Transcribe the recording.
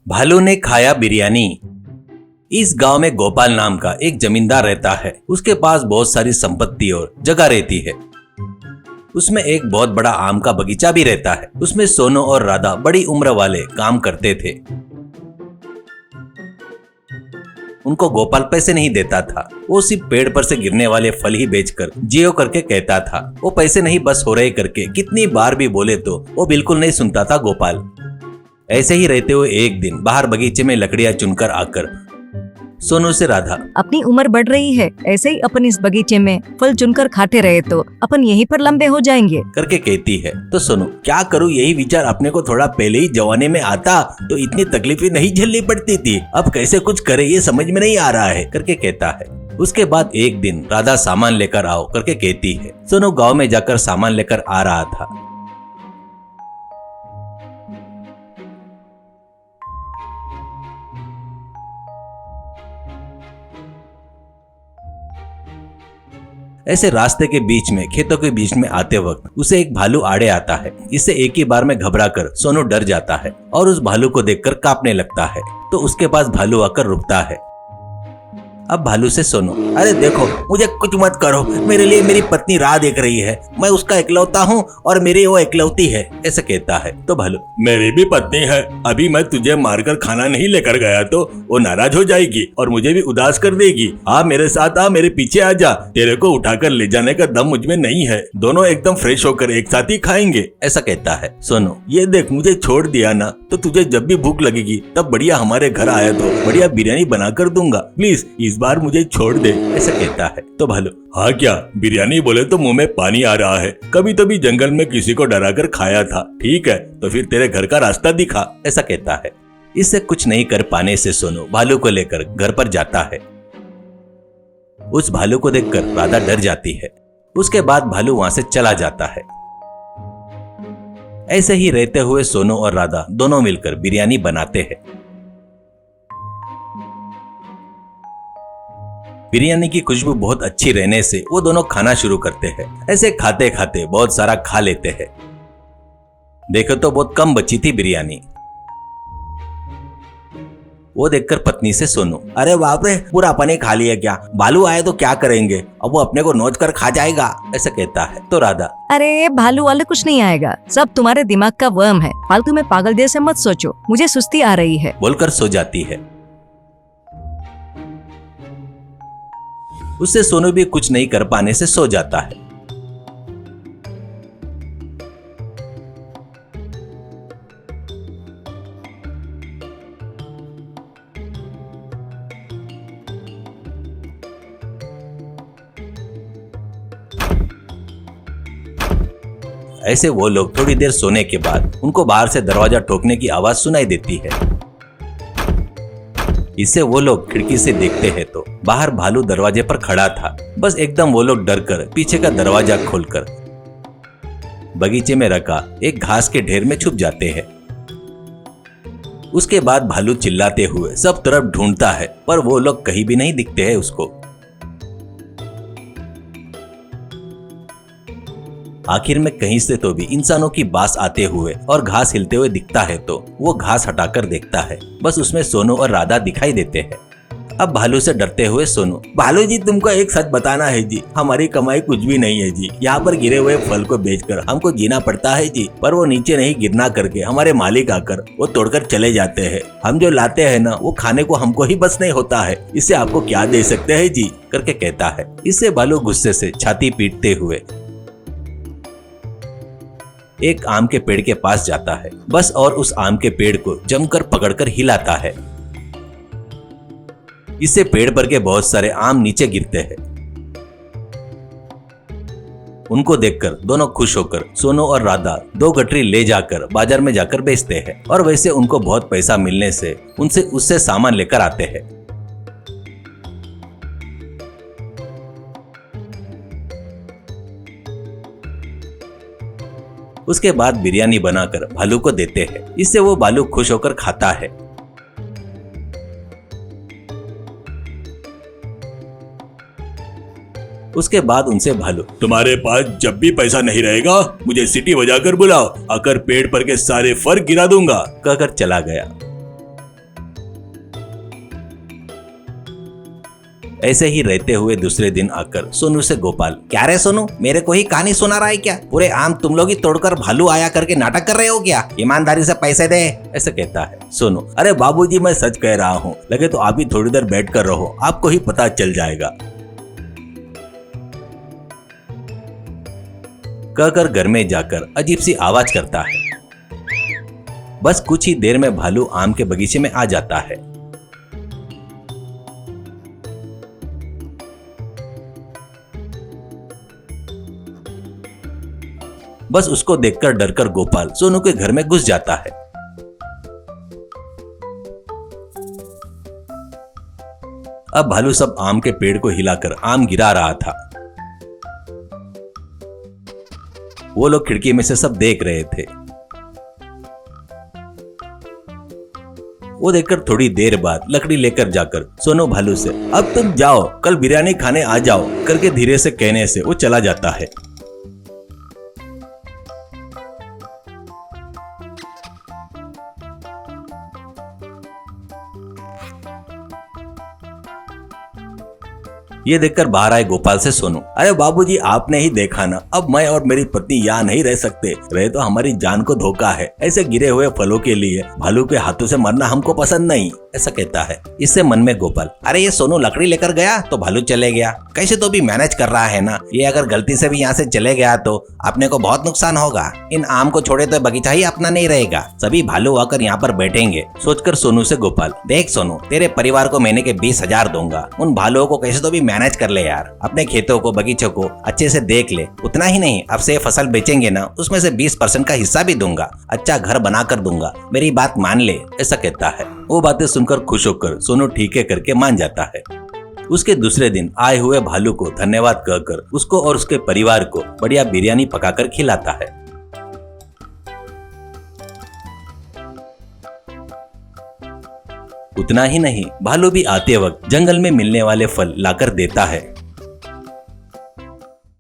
भालू ने खाया बिरयानी। इस गांव में गोपाल नाम का एक जमींदार रहता है। उसके पास बहुत सारी संपत्ति और जगह रहती है। उसमें एक बहुत बड़ा आम का बगीचा भी रहता है। उसमें सोनू और राधा बड़ी उम्र वाले काम करते थे। उनको गोपाल पैसे नहीं देता था। वो सिर्फ पेड़ पर से गिरने वाले फल ही बेचकर जियो करके कहता था। वो पैसे नहीं बस हो रहे करके कितनी बार भी बोले तो वो बिल्कुल नहीं सुनता था गोपाल। ऐसे ही रहते हुए एक दिन बाहर बगीचे में लकड़ियां चुनकर आकर सोनू से राधा, अपनी उम्र बढ़ रही है, ऐसे ही अपन इस बगीचे में फल चुनकर खाते रहे तो अपन यहीं पर लंबे हो जाएंगे करके कहती है। तो सोनू, क्या करूँ, यही विचार अपने को थोड़ा पहले ही जवानी में आता तो इतनी तकलीफें नहीं झेलनी पड़ती थी। अब कैसे कुछ करे ये समझ में नहीं आ रहा है करके कहता है। उसके बाद एक दिन राधा सामान लेकर आओ करके कहती है। सोनू गाँव में जाकर सामान लेकर आ रहा था। ऐसे रास्ते के बीच में खेतों के बीच में आते वक्त उसे एक भालू आड़े आता है। इससे एक ही बार में घबराकर सोनू डर जाता है और उस भालू को देखकर कांपने लगता है। तो उसके पास भालू आकर रुकता है। अब भालू से सोनू, अरे देखो, मुझे कुछ मत करो, मेरे लिए मेरी पत्नी राह देख रही है, मैं उसका इकलौता हूँ और मेरी वो इकलौती है, ऐसा कहता है। तो भालू, मेरी भी पत्नी है, अभी मैं तुझे मारकर खाना नहीं लेकर गया तो वो नाराज हो जाएगी और मुझे भी उदास कर देगी। आ मेरे साथ आ, मेरे पीछे आ जा, तेरे को उठाकर ले जाने का दम मुझ में नहीं है, दोनों एकदम फ्रेश होकर एक साथ ही खाएंगे, ऐसा कहता है। सोनू, ये देख, मुझे छोड़ दिया ना तो तुझे जब भी भूख लगेगी तब बढ़िया हमारे घर आया तो बढ़िया बिरयानी बना कर दूंगा, प्लीज इस बार मुझे छोड़ दे, ऐसा कहता है। तो भालू, हाँ क्या, बिरयानी बोले तो मुंह में पानी आ रहा है, कभी तो भी जंगल में किसी को डराकर खाया था, ठीक है तो फिर तेरे घर का रास्ता दिखा, ऐसा कहता है। इससे कुछ नहीं कर पाने से सोनू भालू को लेकर घर पर जाता है। उस भालू को देखकर राधा डर जाती है। उसके बाद भालू वहां से चला जाता है। ऐसे ही रहते हुए सोनू और राधा दोनों मिलकर बिरयानी बनाते हैं। बिरयानी की खुशबू बहुत अच्छी रहने से वो दोनों खाना शुरू करते हैं। ऐसे खाते खाते बहुत सारा खा लेते हैं। देखो तो बहुत कम बची थी बिरयानी। वो देखकर पत्नी से सोनू, अरे बाप रे, पूरा अपन ही खा लिया क्या, भालू आए तो क्या करेंगे, अब वो अपने को नोच कर खा जाएगा, ऐसा कहता है। तो राधा, अरे भालू वाले कुछ नहीं आएगा, सब तुम्हारे दिमाग का वर्म है, फालतू में पागल जैसे मत सोचो, मुझे सुस्ती आ रही है, बोलकर सो जाती है। उससे सोनू भी कुछ नहीं कर पाने से सो जाता है। ऐसे वो लोग थोड़ी देर सोने के बाद उनको बाहर से दरवाजा ठोकने की आवाज सुनाई देती है। इससे वो लोग खिड़की से देखते हैं तो बाहर भालू दरवाजे पर खड़ा था। बस एकदम वो लोग डर कर पीछे का दरवाजा खोलकर बगीचे में रखा एक घास के ढेर में छुप जाते हैं। उसके बाद भालू चिल्लाते हुए सब तरफ ढूंढता है पर वो लोग कहीं भी नहीं दिखते हैं उसको। आखिर में कहीं से तो भी इंसानों की बास आते हुए और घास हिलते हुए दिखता है तो वो घास हटाकर देखता है। बस उसमें सोनू और राधा दिखाई देते हैं। अब भालू से डरते हुए सोनू, भालू जी तुमको एक सच बताना है जी, हमारी कमाई कुछ भी नहीं है जी, यहाँ पर गिरे हुए फल को बेचकर हमको जीना पड़ता है जी, पर वो नीचे नहीं गिरना करके हमारे मालिक आकर वो तोड़कर चले जाते हैं। हम जो लाते हैं ना वो खाने को हमको ही बस नहीं होता है, इससे आपको क्या दे सकते हैं जी, करके कहता है। इससे भालू गुस्से से छाती पीटते हुए एक आम के पेड़ के पास जाता है। बस और उस आम के पेड़ को जमकर पकड़कर हिलाता है। इससे पेड़ पर के बहुत सारे आम नीचे गिरते हैं। उनको देखकर दोनों खुश होकर सोनू और राधा 2 गठरी ले जाकर बाजार में जाकर बेचते हैं और वैसे उनको बहुत पैसा मिलने से उनसे उससे सामान लेकर आते हैं। उसके बाद बिरयानी बनाकर भालू को देते हैं। इससे वो भालू खुश होकर खाता है। उसके बाद उनसे भालू, तुम्हारे पास जब भी पैसा नहीं रहेगा मुझे सीटी बजाकर बुलाओ, आकर पेड़ पर के सारे फल गिरा दूंगा, कहकर चला गया। ऐसे ही रहते हुए दूसरे दिन आकर सोनू से गोपाल, क्या रे सोनू, मेरे को ही कहानी सुना रहा है क्या? पूरे आम तुम लोग ही तोड़कर भालू आया करके नाटक कर रहे हो क्या? ईमानदारी से पैसे दे, ऐसे कहता है सोनू। अरे बाबूजी मैं सच कह रहा हूँ, लगे तो आप ही थोड़ी देर बैठ कर रहो, आपको ही पता चल जाएगा। कहकर घर में जाकर अजीब सी आवाज करता है। बस कुछ ही देर में भालू आम के बगीचे में आ जाता है। बस उसको देखकर डरकर गोपाल सोनू के घर में घुस जाता है। अब भालू सब आम के पेड़ को हिलाकर आम गिरा रहा था। वो लोग खिड़की में से सब देख रहे थे। वो देखकर थोड़ी देर बाद लकड़ी लेकर जाकर सोनू भालू से, अब तुम जाओ, कल बिरयानी खाने आ जाओ करके धीरे से कहने से वो चला जाता है। ये देखकर बाहर आए गोपाल से सोनू, अरे बाबूजी आपने ही देखा ना, अब मैं और मेरी पत्नी यहाँ नहीं रह सकते, रहे तो हमारी जान को धोखा है। ऐसे गिरे हुए फलों के लिए भालू के हाथों से मरना हमको पसंद नहीं, ऐसा कहता है। इससे मन में गोपाल, अरे ये सोनू लकड़ी लेकर गया तो भालू चले गया, कैसे तो भी मैनेज कर रहा है ना, ये अगर गलती से भी यहाँ से चले गया तो अपने को बहुत नुकसान होगा। इन आम को छोड़े तो बगीचा ही अपना नहीं रहेगा, सभी भालू आकर यहाँ पर बैठेंगे। सोचकर सोनू से गोपाल, देख सोनू, तेरे परिवार को महीने के 20,000 दूंगा, उन भालुओं को कैसे तो भी मैनेज कर ले यार, अपने खेतों को बगीचों को अच्छे से देख ले। उतना ही नहीं, अब से फसल बेचेंगे ना, उसमें से 20% का हिस्सा भी दूंगा, अच्छा घर बना कर दूंगा, मेरी बात मान ले, ऐसा कहता है। वो बातें सुनकर खुश होकर सोनू ठीक है करके मान जाता है। उसके दूसरे दिन आए हुए भालू को धन्यवाद कहकर उसको और उसके परिवार को बढ़िया बिरयानी पकाकर खिलाता है। उतना ही नहीं, भालू भी आते वक्त जंगल में मिलने वाले फल लाकर देता है।